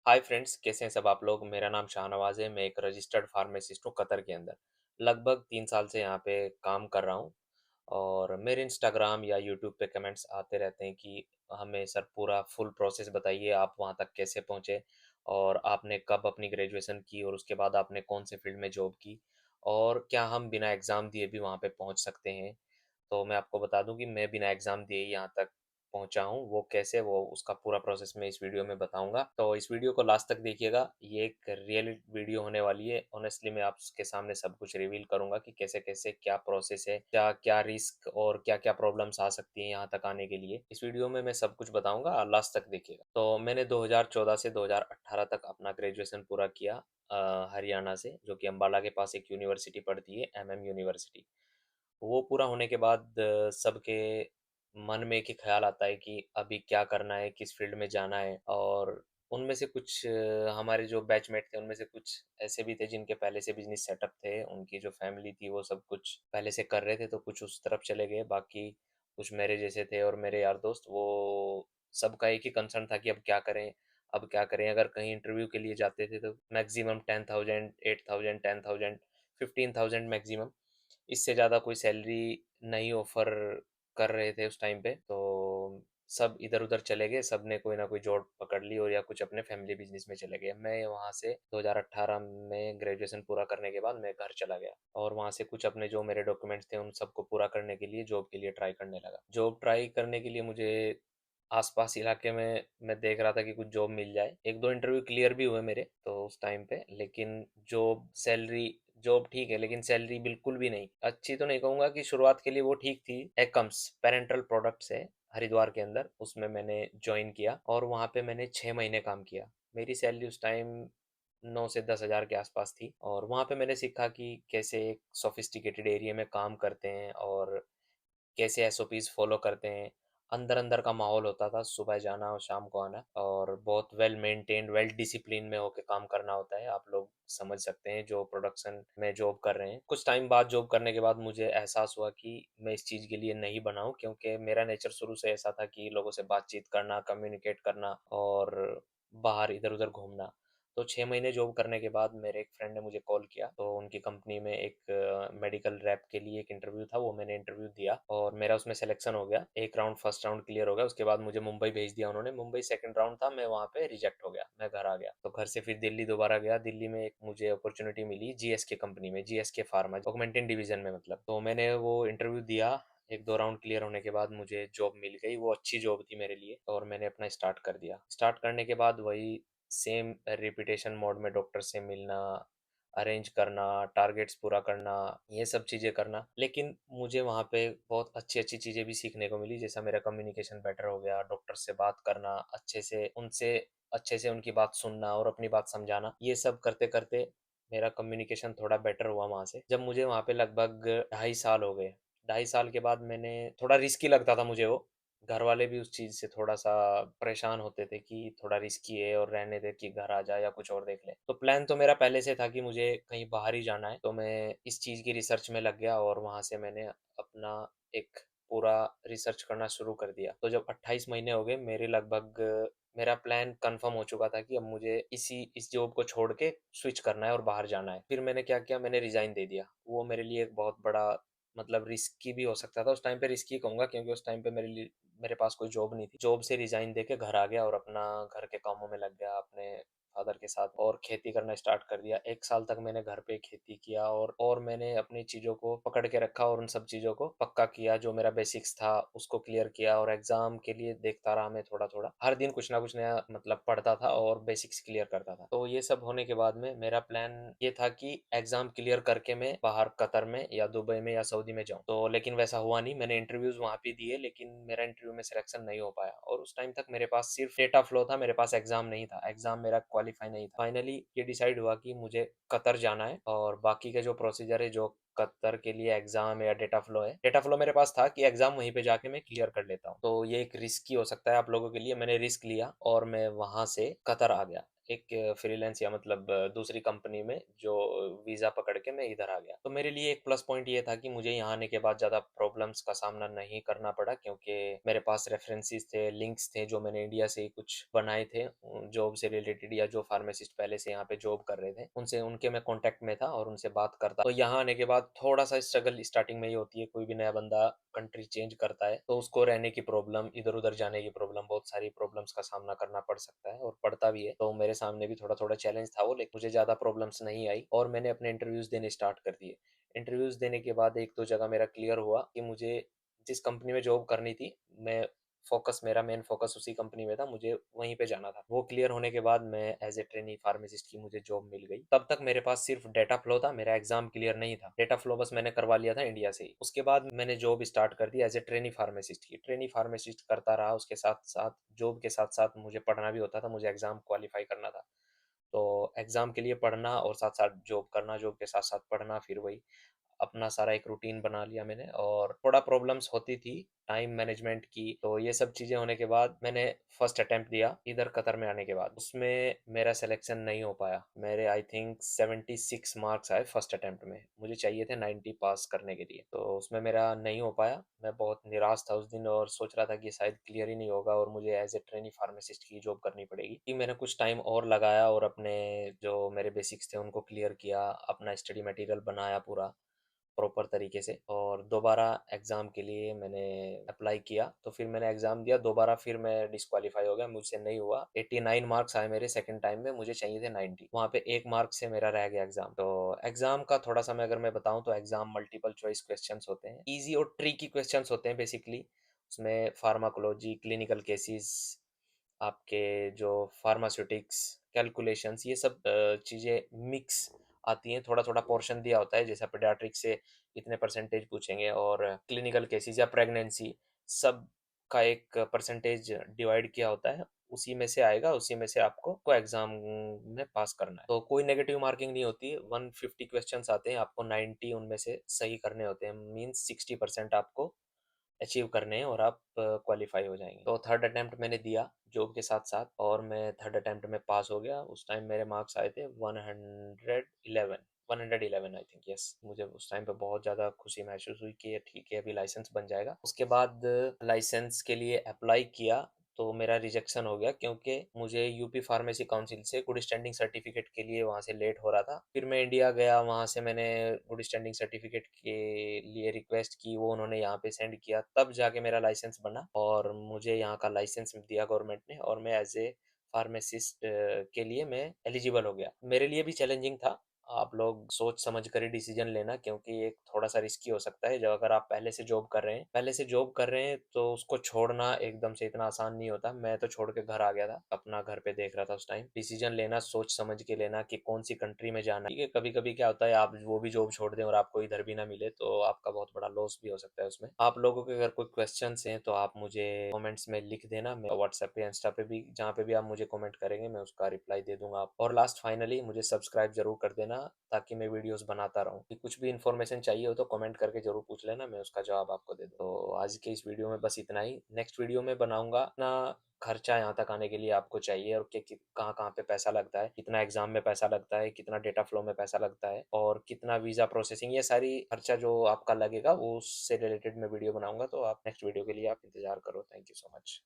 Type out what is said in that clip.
Hi friends, कैसे हैं सब आप लोग। मेरा नाम शाहनवाज है। मैं एक रजिस्टर्ड फार्मासिस्ट हूँ कतर के अंदर। लगभग 3 साल से यहाँ पे काम कर रहा हूँ। और मेरे इंस्टाग्राम या यूट्यूब पे कमेंट्स आते रहते हैं कि हमें सर पूरा फुल प्रोसेस बताइए, आप वहाँ तक कैसे पहुँचे और आपने कब अपनी ग्रेजुएशन की और उसके बाद आपने कौन से फील्ड में जॉब की और क्या हम बिना एग्ज़ाम दिए भी वहाँ पे पहुँच सकते हैं। तो मैं आपको बता दूँ कि मैं बिना एग्ज़ाम दिए ही यहाँ तक पहुँचा हूँ। वो कैसे, वो उसका पूरा प्रोसेस मैं इस वीडियो में बताऊँगा। तो इस वीडियो को लास्ट तक देखिएगा। ये एक रियल वीडियो होने वाली है। ऑनेस्टली मैं आपके सामने सब कुछ रिवील करूँगा कि कैसे-कैसे क्या प्रोसेस है, क्या-क्या रिस्क और क्या-क्या प्रॉब्लम्स आ सकती हैं यहाँ तक आने के लिए। इस वीडियो में मैं सब कुछ बताऊँगा, लास्ट तक देखिएगा। तो मैंने 2014 से 2018 तक अपना ग्रेजुएशन पूरा किया हरियाणा से, जो कि अम्बाला के पास एक यूनिवर्सिटी पड़ती है, एमएम यूनिवर्सिटी। वो पूरा होने के बाद सबके मन में एक ही ख़्याल आता है कि अभी क्या करना है, किस फ़ील्ड में जाना है। और उनमें से कुछ हमारे जो बैचमेट थे, उनमें से कुछ ऐसे भी थे जिनके पहले से बिज़नेस सेटअप थे, उनकी जो फ़ैमिली थी वो सब कुछ पहले से कर रहे थे, तो कुछ उस तरफ चले गए। बाकी कुछ मेरे जैसे थे और मेरे यार दोस्त, वो सबका एक ही कंसर्न था कि अब क्या करें, अब क्या करें? अगर कहीं इंटरव्यू के लिए जाते थे तो मैक्सिमम 10,000, 8,000, 10,000, 15,000 मैक्सिमम। इससे ज़्यादा कोई सैलरी नहीं ऑफ़र कर रहे थे उस टाइम पे। तो सब इधर-उधर चले गए, सबने कोई ना कोई जॉब पकड़ ली और या कुछ अपने फैमिली बिज़नेस में चले गए। मैं वहाँ से 2018 में ग्रेजुएशन पूरा करने के बाद मैं घर चला गया और वहाँ से कुछ अपने जो मेरे डॉक्यूमेंट्स थे उन सबको पूरा करने के लिए जॉब के लिए ट्राई करने लगा। जॉब ट्राई करने के लिए मुझे आस-पास इलाके में मैं देख रहा था कि कुछ जॉब मिल जाए। 1-2 इंटरव्यू क्लियर भी हुए मेरे तो उस टाइम पे, लेकिन जॉब ठीक है, लेकिन सैलरी बिल्कुल भी नहीं। अच्छी तो नहीं कहूँगा, कि शुरुआत के लिए वो ठीक थी। एकम्स पैरेंटल प्रोडक्ट्स है हरिद्वार के अंदर, उसमें मैंने जॉइन किया और वहाँ पे मैंने 6 महीने काम किया। मेरी सैलरी उस टाइम 9 से 10,000 के आसपास थी और वहाँ पे मैंने सीखा कि कैसे एक सोफिस्टिकेटेड एरिया में काम करते हैं और कैसे एसओपीज़ फ़ॉलो करते हैं। अंदर-अंदर का माहौल होता था, सुबह जाना और शाम को आना, और बहुत वेल मेंटेन्ड, वेल डिसिप्लिन में होके काम करना होता है। आप लोग समझ सकते हैं जो प्रोडक्शन में जॉब कर रहे हैं। कुछ टाइम बाद जॉब करने के बाद मुझे एहसास हुआ कि मैं इस चीज़ के लिए नहीं बना हूँ, क्योंकि मेरा नेचर शुरू से ऐसा था कि लोगों से बातचीत करना, कम्युनिकेट करना और बाहर इधर-उधर घूमना। तो 6 महीने जॉब करने के बाद मेरे एक फ्रेंड ने मुझे कॉल किया, तो उनकी कंपनी में एक मेडिकल रैप के लिए एक इंटरव्यू था, वो मैंने इंटरव्यू दिया और मेरा उसमें सिलेक्शन हो गया। एक राउंड फर्स्ट राउंड क्लियर हो गया, उसके बाद मुझे मुंबई भेज दिया उन्होंने। मुंबई सेकंड राउंड था, मैं वहाँ पे रिजेक्ट हो गया, मैं घर आ गया। तो घर से फिर दिल्ली दोबारा गया। दिल्ली में एक मुझे अपॉर्चुनिटी मिली जीएसके कंपनी में, जीएसके फार्मा ऑगमेंटिन डिवीजन में मतलब। तो मैंने वो इंटरव्यू दिया। 1-2 राउंड क्लियर होने के बाद मुझे जॉब मिल गई। वो अच्छी जॉब थी मेरे लिए और मैंने अपना स्टार्ट कर दिया। स्टार्ट करने के बाद वही सेम रिपीटेशन मोड में डॉक्टर से मिलना, अरेंज करना, टारगेट्स पूरा करना, ये सब चीज़ें करना। लेकिन मुझे वहाँ पे बहुत अच्छी-अच्छी चीज़ें भी सीखने को मिली, जैसा मेरा कम्युनिकेशन बेटर हो गया, डॉक्टर से बात करना, अच्छे से उनकी बात सुनना और अपनी बात समझाना। ये सब करते-करते मेरा कम्युनिकेशन थोड़ा बेटर हुआ वहाँ से। जब मुझे वहाँ पे लगभग 2.5 साल हो गए, 2.5 साल के बाद मैंने थोड़ा रिस्की लगता था मुझे वो। घर वाले भी उस चीज़ से थोड़ा-सा परेशान होते थे कि थोड़ा रिस्की है और रहने दे, कि घर आ जा या कुछ और देख ले। तो प्लान तो मेरा पहले से था कि मुझे कहीं बाहर ही जाना है, तो मैं इस चीज़ की रिसर्च में लग गया और वहाँ से मैंने अपना एक पूरा रिसर्च करना शुरू कर दिया। तो जब 28 महीने हो गए, मेरा प्लान कन्फर्म हो चुका था कि अब मुझे इस जॉब को छोड़ के स्विच करना है और बाहर जाना है। फिर मैंने क्या किया, मैंने रिज़ाइन दे दिया। वो मेरे लिए एक बहुत बड़ा, मतलब रिस्की भी हो सकता था। उस टाइम पे रिस्की कहूँगा, क्योंकि उस टाइम पे मेरे पास कोई जॉब नहीं थी। जॉब से रिज़ाइन देके घर आ गया और अपना घर के कामों में लग गया अपने फादर के साथ और खेती करना स्टार्ट कर दिया। 1 साल तक मैंने घर पे खेती किया और मैंने अपनी चीज़ों को पकड़ के रखा और उन सब चीज़ों को पक्का किया। जो मेरा बेसिक्स था उसको क्लियर किया और एग्ज़ाम के लिए देखता रहा मैं थोड़ा-थोड़ा। हर दिन कुछ ना कुछ नया मतलब पढ़ता था और बेसिक्स क्लियर करता था। तो ये सब होने के बाद में मेरा प्लान ये था कि एग्ज़ाम क्लियर करके मैं बाहर कतर में या दुबई में या सऊदी में जाऊँ। तो लेकिन वैसा हुआ नहीं। मैंने इंटरव्यूज़ वहाँ पे दिए, लेकिन मेरा इंटरव्यू में सिलेक्शन नहीं हो पाया और उस टाइम तक मेरे पास सिर्फ़ डेटा फ्लो था, मेरे पास एग्ज़ाम नहीं था। एग्ज़ाम मेरा क्वालीफाई नहीं था। फाइनली ये डिसाइड हुआ कि मुझे कतर जाना है और बाकी का जो प्रोसीजर है, जो कतर के लिए एग्ज़ाम या डेटा फ्लो है, डेटा फ्लो मेरे पास था कि एग्ज़ाम वहीं पे जाके मैं क्लियर कर लेता हूँ। तो ये एक रिस्की हो सकता है आप लोगों के लिए। मैंने रिस्क लिया और मैं वहाँ से कतर आ गया। एक फ्रीलांस या मतलब दूसरी कंपनी में जो वीज़ा पकड़ के मैं इधर आ गया। तो मेरे लिए एक प्लस पॉइंट ये था कि मुझे यहाँ आने के बाद ज़्यादा प्रॉब्लम्स का सामना नहीं करना पड़ा क्योंकि मेरे पास रेफरेंसेस थे, लिंक्स थे जो मैंने इंडिया से ही कुछ बनाए थे जॉब से रिलेटेड या जो फार्मासिस्ट पहले से यहाँ पे जॉब कर रहे थे, उनसे उनके मैं कॉन्टैक्ट में था और उनसे बात करता। तो यहाँ आने के बाद थोड़ा-सा स्ट्रगल स्टार्टिंग में ही होती है, कोई भी नया बंदा कंट्री चेंज करता है, तो उसको रहने की प्रॉब्लम, इधर-उधर जाने की प्रॉब्लम, बहुत सारी प्रॉब्लम्स का सामना करना पड़ सकता है और पड़ता भी है। तो मेरे सामने भी थोड़ा-थोड़ा चैलेंज था वो, लेकिन मुझे ज़्यादा प्रॉब्लम्स नहीं आई और मैंने अपने इंटरव्यूज़ देने स्टार्ट कर दिए। इंटरव्यूज़ देने के बाद 1-2 जगह मेरा क्लियर हुआ कि मुझे जिस कंपनी में जॉब करनी थी, मैं मेरा मेन फ़ोकस उसी कंपनी में था, मुझे वहीं पे जाना था। वो क्लियर होने के बाद मैं एज़ ए ट्रेनी फार्मासिस्ट की मुझे जॉब मिल गई। तब तक मेरे पास सिर्फ़ डेटा फ्लो था, मेरा एग्ज़ाम क्लियर नहीं था। डेटा फ्लो बस मैंने करवा लिया था इंडिया से ही। उसके बाद मैंने जॉब स्टार्ट कर दी एज़ ए ट्रेनी फार्मासिस्ट की। ट्रेनी फार्मासिस्ट करता रहा, उसके साथ-साथ जॉब के साथ-साथ मुझे पढ़ना भी होता था, मुझे एग्ज़ाम क्वालीफ़ाई करना था। तो एग्ज़ाम के लिए पढ़ना और साथ-साथ जॉब करना, जॉब के साथ-साथ पढ़ना, फिर वही अपना सारा एक रूटीन बना लिया मैंने और थोड़ा प्रॉब्लम्स होती थी टाइम मैनेजमेंट की, तो ये सब चीज़ें होने के बाद मैंने फर्स्ट अटेम्प्ट दिया इधर कतर में आने के बाद। उसमें मेरा सिलेक्शन नहीं हो पाया। मेरे आई थिंक 76 मार्क्स आए फर्स्ट अटेम्प्ट में। मुझे चाहिए थे 90 पास करने के लिए, तो उसमें मेरा नहीं हो पाया। मैं बहुत निराश था उस दिन और सोच रहा था कि शायद क्लियर ही नहीं होगा और मुझे एज़ ए ट्रेनी फार्मासिस्ट की जॉब करनी पड़ेगी। कि मैंने कुछ टाइम और लगाया और अपने जो मेरे बेसिक्स थे उनको क्लियर किया, अपना स्टडी मटेरियल बनाया पूरा। प्रॉपर तरीके से और दोबारा एग्ज़ाम के लिए मैंने अप्लाई किया, तो फिर मैंने एग्ज़ाम दिया, दोबारा फिर मैं डिस्क्वालीफाई हो गया, मुझसे नहीं हुआ। 89 मार्क्स आए मेरे सेकंड टाइम में, मुझे चाहिए थे 90, वहाँ पे 1 मार्क से मेरा रह गया एग्ज़ाम। तो एग्ज़ाम का थोड़ा-सा मैं अगर मैं बताऊँ तो एग्ज़ाम मल्टीपल चॉइस क्वेश्चन्स होते हैं, ईज़ी और ट्रिकी क्वेश्चन्स होते हैं बेसिकली। उसमें फार्माकोलॉजी, क्लिनिकल केसेज़, आपके जो फार्मास्यूटिक्स, कैलकुलेशंस ये सब चीज़ें मिक्स आती हैं, थोड़ा-थोड़ा पोर्शन दिया होता है, जैसे पीडियाट्रिक्स से इतने परसेंटेज पूछेंगे और क्लिनिकल केसेज़ या प्रेगनेंसी सब का एक परसेंटेज डिवाइड किया होता है, उसी में से आएगा, उसी में से आपको को एग्ज़ाम में पास करना है। तो कोई नेगेटिव मार्किंग नहीं होती है, 150 क्वेश्चन्स आते हैं, आपको 90 उनमें से सही करने होते हैं, मीन्स 60% आपको अचीव करने हैं और आप क्वालीफाई हो जाएँगे। तो थर्ड अटेम्प्ट मैंने दिया जॉब के साथ-साथ और मैं थर्ड अटेम्प्ट में पास हो गया। उस टाइम मेरे मार्क्स आए थे 111 111 आई थिंक यस। मुझे उस टाइम पे बहुत ज़्यादा खुशी महसूस हुई कि ये ठीक है, अभी लाइसेंस बन जाएगा। उसके बाद लाइसेंस के लिए अप्लाई किया, तो मेरा रिजेक्शन हो गया क्योंकि मुझे यूपी फार्मेसी काउंसिल से गुड स्टैंडिंग सर्टिफिकेट के लिए वहाँ से लेट हो रहा था। फिर मैं इंडिया गया, वहाँ से मैंने गुड स्टैंडिंग सर्टिफिकेट के लिए रिक्वेस्ट की, वो उन्होंने यहाँ पे सेंड किया, तब जाके मेरा लाइसेंस बना और मुझे यहाँ का लाइसेंस दिया गवर्नमेंट ने और मैं एज़ ए फार्मासिस्ट के लिए मैं एलिजिबल हो गया। मेरे लिए भी चैलेंजिंग था। आप लोग सोच समझ कर ही डिसीजन लेना क्योंकि एक थोड़ा-सा रिस्की हो सकता है, जब अगर आप पहले से जॉब कर रहे हैं तो उसको छोड़ना एकदम से इतना आसान नहीं होता। मैं तो छोड़ के घर आ गया था, अपना घर पे देख रहा था उस टाइम। डिसीजन लेना सोच समझ के लेना कि कौन-सी कंट्री में जाना है। ठीक है, कभी-कभी क्या होता है आप वो भी जॉब छोड़ दें और आपको इधर भी ना मिले तो आपका बहुत बड़ा लॉस भी हो सकता है उसमें। आप लोगों के अगर कोई क्वेश्चन्स हैं तो आप मुझे कमेंट्स में लिख देना। मैं व्हाट्सएप पे, इंस्टा पे भी जहाँ पे भी आप मुझे कमेंट करेंगे मैं उसका रिप्लाई दे दूँगा आप और लास्ट फाइनली मुझे सब्सक्राइब ज़रूर कर देना ताकि मैं वीडियोज़ बनाता रहूँ। कि कुछ भी इन्फॉर्मेशन चाहिए हो तो कमेंट करके ज़रूर पूछ लेना, मैं उसका जवाब आपको दे दूँ। तो आज के इस वीडियो में बस इतना ही। नेक्स्ट वीडियो में बनाऊँगा अपना खर्चा यहाँ तक आने के लिए आपको चाहिए और कि कहाँ-कहाँ पे पैसा लगता है, कितना एग्ज़ाम में पैसा लगता है, कितना डेटा फ्लो में पैसा लगता है और कितना वीज़ा प्रोसेसिंग, ये सारी खर्चा जो आपका लगेगा वो उससे रिलेटेड मैं वीडियो बनाऊँगा। तो आप नेक्स्ट वीडियो के लिए आप इंतज़ार करो। Thank you so much.